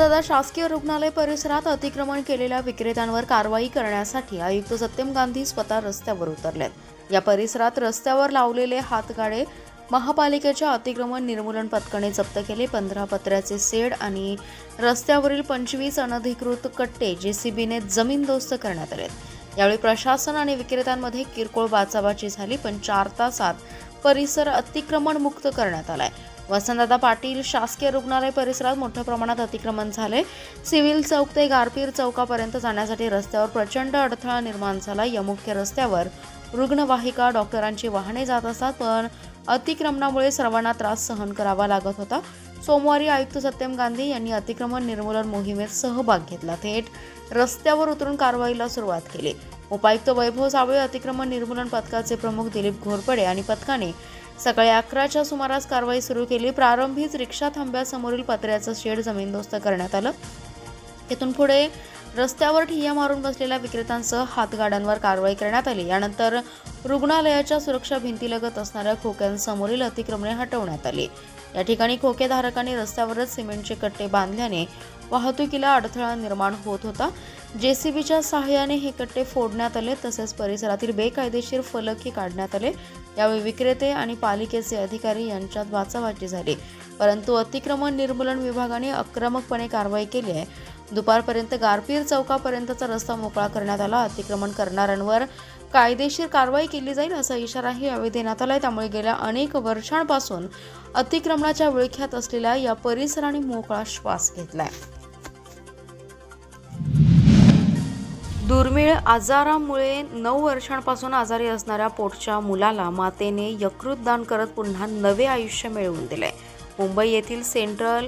वसंतदादा शासकीय रुग्णालय परिसरात अतिक्रमण केलेल्या विक्रेत्यांवर कारवाई करण्यासाठी आयुक्त सत्यम गांधी स्वतः रस्त्यावर उतरलेत। या परिसरात रस्त्यावर लावलेले हातगाडे महापालिकेच्या अतिक्रमण निर्मूलन पथकाने जप्त केले। 15 पत्र्याचे शेड आणि रस्त्यावरील 25 अनधिकृत कट्टे जेसीबीने जमीनदोस्त करण्यात आले। यावेळी प्रशासन आणि विक्रेत्यांमध्ये किरकोळ बाचाबाची झाली, पण 4 तासात परिसर अतिक्रमण मुक्त करण्यात आलाय। वसंतदादा पाटील शासकीय रुग्णालय परिसरात मोठ्या प्रमाणात अतिक्रमण झाले। सिव्हिल चौक ते गारपीर चौकापर्यंत जाण्यासाठी रस्त्यावर प्रचंड अडथळा निर्माण झाला। या मुख्य रस्त्यावर रुग्णवाहिका डॉक्टरांची वाहने जात असतात, पण अतिक्रमणामुळे सर्वांना त्रास सहन करावा लागत होता। सोमवारी आयुक्त सत्यम गांधी यांनी अतिक्रमण निर्मूलन मोहिमेत सहभाग घेतला। थेट रस्त्यावर उतरून कारवाईला सुरुवात केली। उपायुक्त वैभव साबळे, अतिक्रमण निर्मूलन पथकाचे प्रमुख दिलीप घोरपडे आणि पथकाने सकाळी 11च्या सुमारास कारवाई सुरू केली। प्रारंभीच रिक्षा थांब्यासमोरील पत्र्याचं शेड जमीनदोस्त करण्यात आलं। तिथून पुढे रस्त्यावर ठिय्या मारून बसलेल्या विक्रेत्यांसह हातगाड्यांवर कारवाई करण्यात आली। यानंतर रुग्णालयाच्या सुरक्षा भिंतीलगत असणाऱ्या खोक्यांसमोरील अतिक्रमणे हटवण्यात आली। या ठिकाणी खोकेधारकांनी रस्त्यावरच सिमेंटचे कट्टे बांधल्याने वाहतुकीला अडथळा निर्माण होत होता। जेसीबीच्या सहाय्याने हे कट्टे फोडण्यात आले, तसेच परिसरातील बेकायदेशीर फलकही काढण्यात आले। यावेळी विक्रेते आणि पालिकेचे अधिकारी यांच्यात बाचाबाची झाली, परंतु अतिक्रमण निर्मूलन विभागाने आक्रमकपणे कारवाई केली आहे। दुपारपर्यंत गारपीर चौकापर्यंतचा रस्ता मोकळा करण्यात आला। अतिक्रमण करणाऱ्यांवर कायदेशीर कारवाई केली जाईल असा इशाराही यावेळी देण्यात आला। त्यामुळे गेल्या अनेक वर्षांपासून अतिक्रमणाच्या विळख्यात असलेल्या या परिसराने मोकळा श्वास घेतलाय। दुर्मिळ आजारामुळे 9 वर्षांपासून आजारी असणाऱ्या पोटच्या मुलाला मातेने यकृत दान करत पुन्हा नवे आयुष्य मिळवून दिले। मुंबई येथील सेंट्रल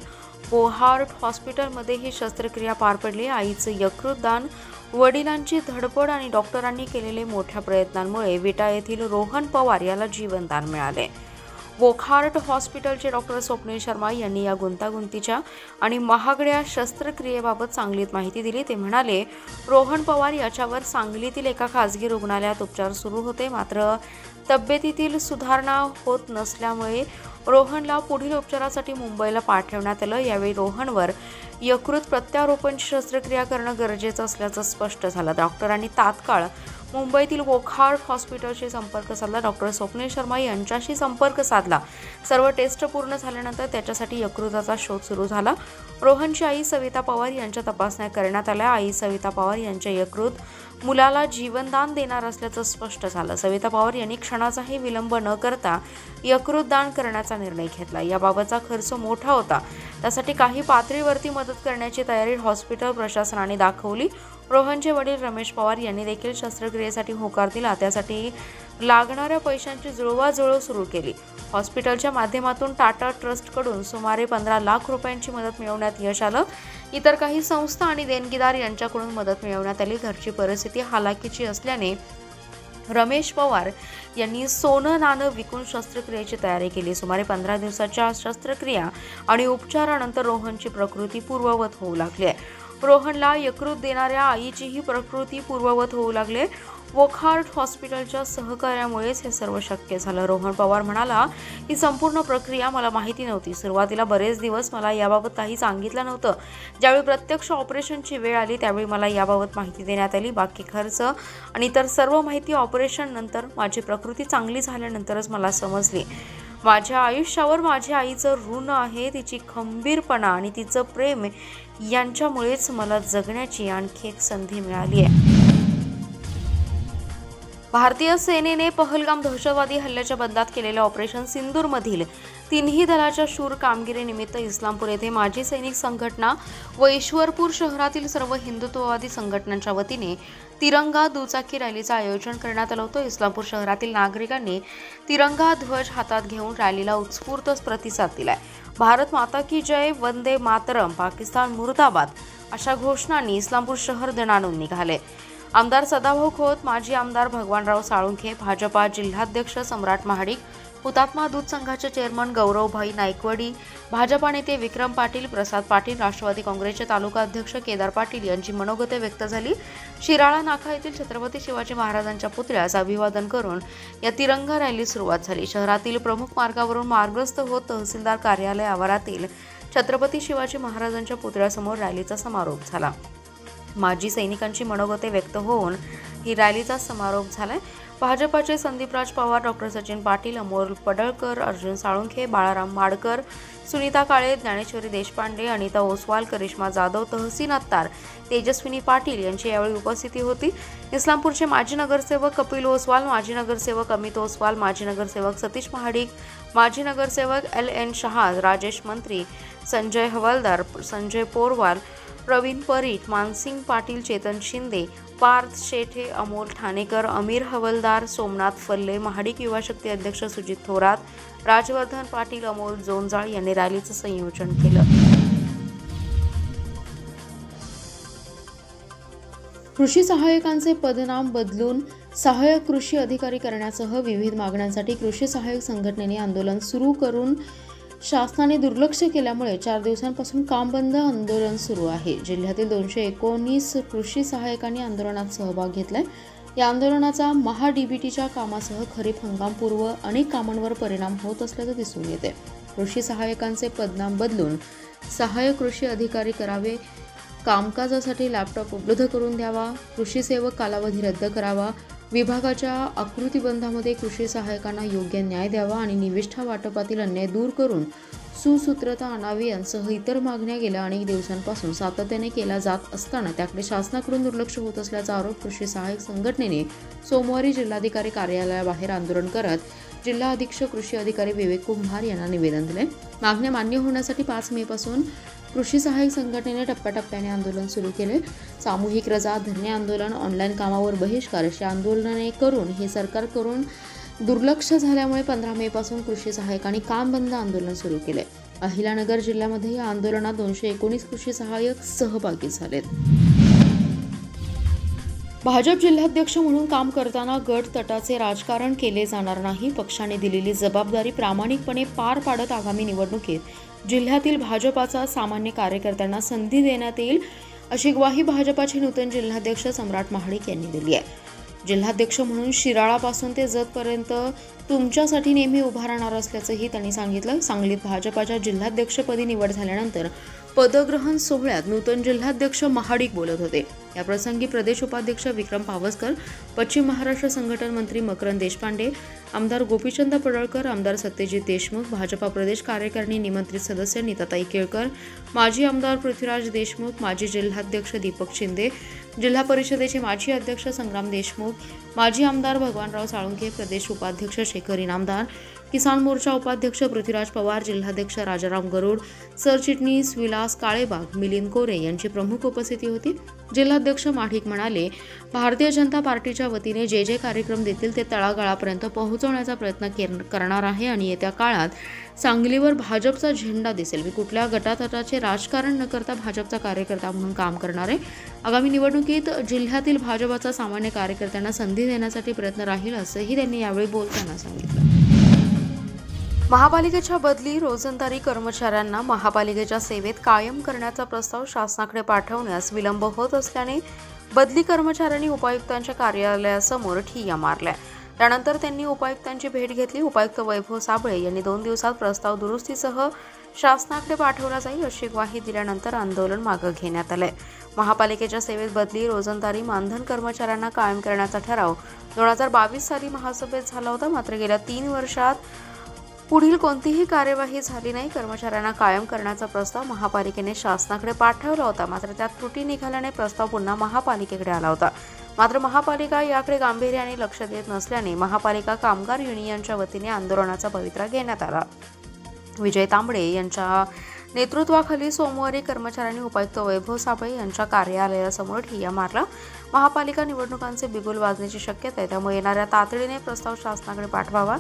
बोहार्ट हॉस्पिटलमध्ये ही शस्त्रक्रिया पार पडली। आईचं यकृत दान, वडिलांची धडपड आणि डॉक्टरांनी केलेले मोठ्या प्रयत्नांमुळे विटा येथील रोहन पवार याला जीवनदान मिळाले। बोखार्ट हॉस्पिटलचे डॉक्टर स्वप्नील शर्मा यांनी या गुंतागुंतीच्या आणि महागड्या शस्त्रक्रियेबाबत चांगलीच माहिती दिली। ते म्हणाले, रोहन पवार याच्यावर सांगलीतील एका खासगी रुग्णालयात उपचार सुरू होते, मात्र तब्येतीतील सुधारणा होत नसल्यामुळे रोहनला पुढील उपचारासाठी मुंबईला पाठवण्यात आलं। यावेळी रोहनवर यकृत प्रत्यारोपणची शस्त्रक्रिया करणं गरजेचं असल्याचं स्पष्ट झालं। डॉक्टरांनी तात्काळ मुंबईतील बोखार्ट हॉस्पिटलशी संपर्क साधला। डॉक्टर स्वप्नील शर्मा यांच्याशी संपर्क साधला। सर्व टेस्ट पूर्ण झाल्यानंतर त्याच्यासाठी यकृताचा शोध सुरू झाला। रोहनची आई सविता पवार यांच्या तपासण्या करण्यात आल्या। आई सविता पवार यांच्या यकृत मुलाला जीवनदान देणार असल्याचं स्पष्ट झालं। सविता पवार यांनी क्षणाचाही विलंब न करता यकृत दान करण्याचा निर्णय घेतला। याबाबतचा खर्च मोठा होता, त्यासाठी काही पातळीवरती मदत करण्याची तयारी हॉस्पिटल प्रशासनाने दाखवली। रोहनचे वडील रमेश पवार यांनी देखील शस्त्रक्रियेसाठी होकार दिला। त्यासाठी लागणाऱ्या पैशांची जुळवाजुळव सुरू केली। हॉस्पिटलच्या माध्यमातून टाटा ट्रस्टकडून सुमारे 15 लाख रुपयांची मदत मिळवण्यात यश आलं। इतर काही संस्था आणि देणगीदार यांच्याकडून मदत मिळवण्यात आली। घरची परिस्थिती हालाकीची असल्याने रमेश पवार यांनी सोनं नाणं विकून शस्त्रक्रियेची तयारी केली। सुमारे 15 दिवसाच्या शस्त्रक्रिया आणि उपचारानंतर रोहनची प्रकृती पूर्ववत होऊ लागली आहे। रोहनला यकृत देणाऱ्या आईचीही प्रकृती पूर्ववत होऊ लागली। बोखार्ट हॉस्पिटलच्या सहकार्यामुळेच हे सर्व शक्य झालं। रोहन पवार म्हणाला, ही संपूर्ण प्रक्रिया मला माहिती नव्हती। सुरुवातीला बरेच दिवस मला याबाबत काही सांगितलं नव्हतं। ज्यावेळी प्रत्यक्ष ऑपरेशनची वेळ आली त्यावेळी मला याबाबत माहिती देण्यात आली। बाकी खर्च आणि इतर सर्व माहिती ऑपरेशन नंतर, माझी प्रकृती चांगली झाल्यानंतरच मला समजली। माझ्या आयुष्यावर माझ्या आईचं ऋण आहे। तिची खंबीरपणा आणि तिचं प्रेम यांच्यामुळेच मला जगण्याची आणखी एक संधी मिळाली आहे। भारतीय सेनेने पहलगाम दहशतवादी हल्ल्याच्या बदल्यात केलेल्या ऑपरेशन सिंदूरमधील तिन्ही दलाच्या शूर कामगिरीनिमित्त इस्लामपूर येथे माजी सैनिक संघटना व ईश्वरपूर शहरातील सर्व हिंदुत्ववादी संघटनांच्या वतीने तिरंगा दुचाकी रॅलीचं आयोजन करण्यात आलं होतं। इस्लामपूर शहरातील नागरिकांनी तिरंगा ध्वज हातात घेऊन रॅलीला उत्स्फूर्त प्रतिसाद दिलाय। भारत माता की जय, वंदे मातरम, पाकिस्तान मुर्दाबाद अशा घोषणांनी इस्लामपूर शहर दणाणून निघाले। आमदार सदाभाऊ खोत, माजी आमदार भगवानराव साळुंखे, भाजपा जिल्हाध्यक्ष सम्राट महाडिक, हुतात्मा दूध संघाचे चेअरमन गौरवभाई नायकवडी, भाजपा नेते विक्रम पाटील, प्रसाद पाटील, राष्ट्रवादी काँग्रेसचे तालुका अध्यक्ष केदार पाटील यांची मनोगते व्यक्त झाली। शिराळा नाका येथील छत्रपती शिवाजी महाराजांच्या पुतळ्यास अभिवादन करून या तिरंगा रॅली सुरुवात झाली। शहरातील प्रमुख मार्गावरून मार्गस्थ होत तहसीलदार कार्यालय आवारातील छत्रपती शिवाजी महाराजांच्या पुतळ्यासमोर रॅलीचा समारोप झाला। माजी सैनिकांची मनोगते व्यक्त होऊन ही रॅलीचा समारोप झालाय। भाजपाचे संदीपराज पवार, डॉक्टर सचिन पाटील, अमोल पडळकर, अर्जुन साळुंखे, बाळाराम माडकर, सुनीता काळे, ज्ञानेश्वरी देशपांडे, अनिता ओसवाल, करिश्मा जाधव, तहसीन अत्तार, तेजस्विनी पाटील यांची यावेळी उपस्थिती होती। इस्लामपूरचे माजी नगरसेवक कपिल ओसवाल, माजी नगरसेवक अमित ओसवाल, माजी नगरसेवक सतीश महाडिक, माजी नगरसेवक LN शहा, राजेश मंत्री, संजय हवालदार, संजय पोरवाल, प्रवीण परीट, मानसिंग पाटील, चेतन शिंदे, पार्थ शेठे, अमोल ठाणेकर, अमीर हवलदार, सोमनाथ फल्ले, महाडिक युवा शक्ती अध्यक्ष सुजित थोरात, राजवर्धन पाटील, अमोल जोंजाळ यांनी रॅलीचं संयोजन केलं। कृषी सहाय्यकांचे पदनाम बदलून सहाय्यक कृषी अधिकारी करण्यासह विविध मागण्यांसाठी कृषी सहाय्यक संघटनेने आंदोलन सुरू करून शासनाने दुर्लक्ष केल्यामुळे 4 दिवसांपासून काम बंद आंदोलन सुरू आहे। जिल्ह्यातील 219 कृषी सहाय्यकांनी आंदोलनात सहभाग घेतलाय। या आंदोलनाचा महा-DBTच्या कामासह खरीप हंगामपूर्व अनेक कामांवर परिणाम होत असल्याचं दिसून येते। कृषी सहाय्यकांचे पदनाम बदलून सहाय्यक कृषी अधिकारी करावे, कामकाजासाठी लॅपटॉप उपलब्ध करून द्यावा, कृषी सेवक कालावधी रद्द करावा, विभागाच्या आकृतिबंधामध्ये कृषी सहाय्यकांना योग्य न्याय द्यावा आणि निविष्ठा वाटपातील अन्याय दूर करून सुसूत्रता आणावी यांसह इतर मागण्या गेल्या अनेक दिवसांपासून सातत्याने केल्या जात असताना त्याकडे शासनाकडून दुर्लक्ष होत असल्याचा आरोप कृषी सहाय्यक संघटनेने सोमवारी जिल्हाधिकारी कार्यालयाबाहेर आंदोलन करत जिल्हा अधीक्षक कृषी अधिकारी विवेक कुंभार यांना निवेदन दिले। मागण्या मान्य होण्यासाठी 5 मे पासून कृषी सहाय्यक संघटनेने टप्प्याटप्प्याने आंदोलन सुरू केले। सामूहिक रजा, धरणे आंदोलन, ऑनलाईन कामावर बहिष्कार अशी आंदोलने करून हे सरकार करून दुर्लक्ष झाल्यामुळे 15 मे पासून कृषी सहाय्यकांनी काम बंद आंदोलन सुरू केले। अहिलानगर जिल्ह्यामध्ये या आंदोलनात 219 कृषी सहाय्यक सहभागी झालेत। भाजप जिल्हाध्यक्ष म्हणून काम करताना गट तटाचे राजकारण केले जाणार नाही। पक्षाने दिलेली जबाबदारी प्रामाणिकपणे पार पाडत आगामी निवडणुकीत जिल्ह्यातील भाजपाचा सामान्य कार्यकर्त्यांना संधी देण्यात येईल अशी ग्वाही भाजपाचे नूतन जिल्हाध्यक्ष सम्राट महाडिक यांनी दिली आहे। जिल्हाध्यक्ष म्हणून शिराळापासून ते जतपर्यंत तुमच्यासाठी नेहमी उभा राहणार असल्याचंही त्यांनी सांगितलं। सांगलीत भाजपाच्या जिल्हाध्यक्षपदी निवड झाल्यानंतर पदग्रहण सोहळ्यात नूतन जिल्हाध्यक्ष महाडिक बोलत होते। या प्रसंगी प्रदेश उपाध्यक्ष विक्रम पावसकर, पश्चिम महाराष्ट्र संघटन मंत्री मकरंद देशपांडे, आमदार गोपीचंद पडळकर, आमदार सत्यजित देशमुख, भाजपा प्रदेश कार्यकारिणी निमंत्रित सदस्य नीताताई केळकर, माजी आमदार पृथ्वीराज देशमुख, माजी जिल्हाध्यक्ष दीपक शिंदे, जिल्हा परिषदेचे माजी अध्यक्ष संग्राम देशमुख, माजी आमदार भगवानराव साळुंखे, प्रदेश उपाध्यक्ष शेखर इनामदार, किसान मोर्चा उपाध्यक्ष पृथ्वीराज पवार, जिल्हाध्यक्ष राजाराम गरुड, सरचिटणीस विलास काळेबाग, मिलिंद कोरे यांची प्रमुख उपस्थिती होती। जिल्हाध्यक्ष महाडिक म्हणाले, भारतीय जनता पार्टीच्या वतीने जे जे कार्यक्रम देतील ते तळागाळापर्यंत पोहोचवण्याचा प्रयत्न करणार आहे आणि येत्या काळात सांगलीवर भाजपचा झेंडा दिसेल। मी कुठल्या गटातटाचे राजकारण न करता भाजपचा कार्यकर्ता म्हणून काम करणार आहे। आगामी निवडणुकीत जिल्ह्यातील भाजपचा सामान्य कार्यकर्त्यांना संधी देण्यासाठी प्रयत्न राहील असंही त्यांनी यावेळी बोलताना सांगितलं। महापालिकेच्या बदली रोजंदारी कर्मचाऱ्यांना महापालिकेच्या सेवेत कायम करण्याचा प्रस्ताव शासनाकडे पाठवण्यास विलंब होत असल्याने बदली कर्मचाऱ्यांनी उपायुक्तांच्या कार्यालयासमोर ठिय्या मारल्या। त्यानंतर त्यांनी उपायुक्तांची भेट घेतली। उपायुक्त वैभव साबळे यांनी 2 दिवसात प्रस्ताव दुरुस्तीसह शासनाकडे पाठवला जाईल अशी ग्वाही दिल्यानंतर आंदोलन मागे घेण्यात आले। महापालिकेच्या सेवेत बदली, रोजंदारी, मानधन कर्मचाऱ्यांना कायम करण्याचा ठराव 2022 साली महासभेत झाला होता। मात्र गेल्या 3 वर्षात पुढील कोणतीही कार्यवाही झाली नाही। कर्मचाऱ्यांना कायम करण्याचा प्रस्ताव महापालिकेने शासनाकडे पाठवला होता, मात्र त्यात त्रुटी निघाल्याने प्रस्ताव पुन्हा महापालिकेकडे आला होता। मात्र महापालिका याकडे गांभीर्याने लक्ष देत नसल्याने महापालिका कामगार युनियनच्या वतीने आंदोलनाचा पवित्रा घेण्यात आला। विजय तांबडे यांच्या नेतृत्वाखाली सोमवारी कर्मचाऱ्यांनी उपायुक्त वैभव साबळे यांच्या कार्यालयासमोर ठिय्या मारला। महापालिका निवडणुकांचे बिगुल वाजण्याची शक्यता आहे, त्यामुळे येणाऱ्या तातडीने प्रस्ताव शासनाकडे पाठवावा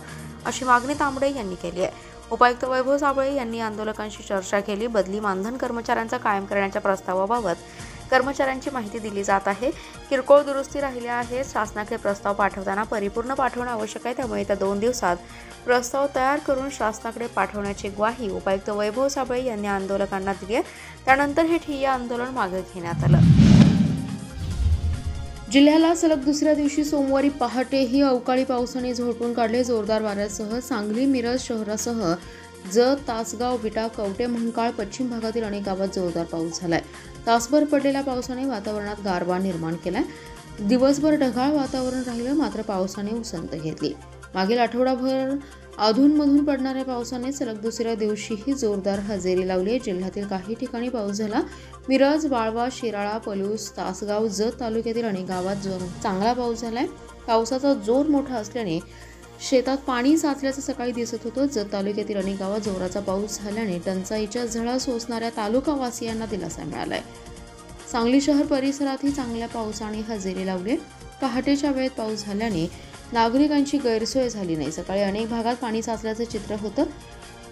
अशी मागणी तांबडे यांनी केली आहे। उपायुक्त वैभव साबळे यांनी आंदोलकांशी चर्चा केली। बदली, मानधन कर्मचाऱ्यांचा कायम करण्याच्या प्रस्तावाबाबत कर्मचाऱ्यांची माहिती दिली जात आहे। किरकोळ दुरुस्ती राहिल्या आहेत। शासनाकडे प्रस्ताव पाठवताना परिपूर्ण पाठवणं आवश्यक आहे, त्यामुळे त्या 2 दिवसात प्रस्ताव तयार करून शासनाकडे पाठवण्याची ग्वाही उपायुक्त वैभव साबळे यांनी आंदोलकांना दिली आहे। त्यानंतर हे ठिय्या आंदोलन मागे घेण्यात आलं। जिल्ह्याला सलग दुसऱ्या दिवशी सोमवारी पहाटेही अवकाळी पावसाने झोडपून काढले। जोरदार वाऱ्यासह सांगली, मिरज शहरासह जत, तासगाव, विटा, कवठे महांकाळ, पश्चिम भागातील अनेक गावात जोरदार पाऊस झालाय. तासभर पडलेल्या पावसाने वातावरणात गारवा निर्माण केलाय. दिवसभर ढगाळ वातावरण राहिलं, मात्र पावसाने उसंत घेतली. मागील आठवडाभर अधूनमधून पडणाऱ्या पावसाने सलग दुसऱ्या दिवशीही जोरदार हजेरी लावली. जिल्ह्यातील काही ठिकाणी पाऊस झाला. मिरज, वाळवा, शिराळा, पलूस, तासगाव, जत तालुक्यातील अनेक गावात चांगला पाऊस झालाय. पावसाचा जोर मोठा असल्याने शेतात पाणी साचल्याचं सकाळी दिसत होतं. जत तालुक्यातील अनेक गावात जोराचा पाऊस झाल्याने टंचाईच्या झळा सोसणाऱ्या तालुकावासियांना दिलासा मिळालाय. सांगली शहर परिसरातही चांगल्या पावसाने हजेरी लावली. पहाटेच्या वेळेत पाऊस झाल्याने नागरिकांची गैरसोय झाली नाही. सकाळी अनेक भागात पाणी साचल्याचं चित्र होतं.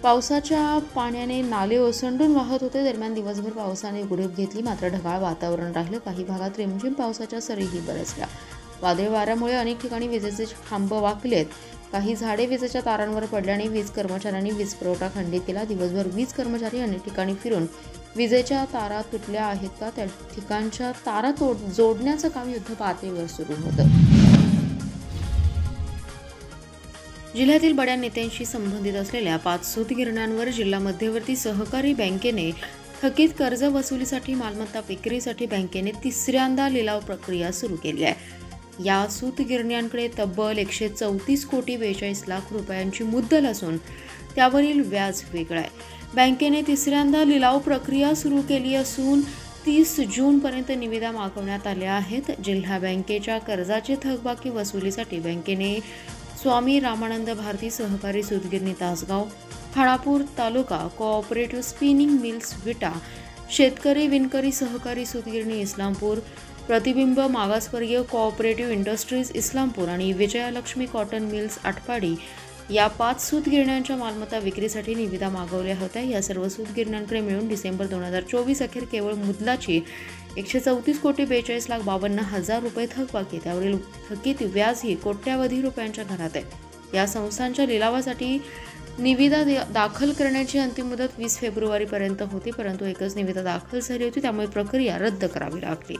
पावसाच्या पाण्याने नाले ओसंडून वाहत होते. दरम्यान दिवसभर पावसाने उघडीप घेतली, मात्र ढगाळ वातावरण राहिलं. काही भागात रिमझिम पावसाच्या सरीही बरसल्या. वादळी वाऱ्यामुळे अनेक ठिकाणी विजेचे खांब वाकलेत. काही झाडे विजेच्या तारांवर पडल्याने वीज कर्मचाऱ्यांनी वीज पुरवठा खंडित केला. दिवसभर वीज कर्मचारी अनेक ठिकाणी फिरून विजेच्या तारा तुटल्या आहेत का त्या ठिकाणच्या तारा जोडण्याचं काम युद्धपातळीवर सुरू होतं. जिल्ह्यातील बड्या नेत्यांशी संबंधित असलेल्या 5 सूतगिरण्यांवर जिल्हा मध्यवर्ती सहकारी बँकेने थकीत कर्ज वसुलीसाठी मालमत्ता विक्रीसाठी बँकेने तिसऱ्यांदा लिलाव प्रक्रिया सुरू केली आहे. या सूतगिरण्यांकडे तब्बल 134 कोटी 42 लाख रुपयांची मुद्दल असून त्यावरील व्याज वेगळं आहे. बँकेने तिसऱ्यांदा लिलाव प्रक्रिया सुरू केली असून 30 जूनपर्यंत निविदा मागवण्यात आल्या आहेत. जिल्हा बँकेच्या कर्जाची थकबाकी वसुलीसाठी बँकेने स्वामी रामानंद भारती सहकारी सूतगिरणी तासगाव, खानापूर तालुका कोऑपरेटिव्ह स्पिनिंग मिल्स विटा, शेतकरी विणकरी सहकारी सूतगिरणी इस्लामपूर, प्रतिबिंब मागासवर्गीय कोऑपरेटिव्ह इंडस्ट्रीज इस्लामपूर आणि विजयालक्ष्मी कॉटन मिल्स आटपाडी या 5 सूतगिरण्यांच्या मालमत्ता विक्रीसाठी निविदा मागवल्या होत्या. या सर्व सूतगिरण्यांकडे मिळून डिसेंबर 2024 अखेर केवळ मुद्दलाची 134 कोटी 42 लाख 52 हजार रुपये थकबाकी. त्यावरील थकीत व्याजही कोट्यावधी रुपयांच्या घरात आहे. या संस्थांच्या लिलावासाठी निविदा दाखल करण्याची अंतिम मुदत 20 फेब्रुवारीपर्यंत होती, परंतु एकच निविदा दाखल झाली होती, त्यामुळे प्रक्रिया रद्द करावी लागली.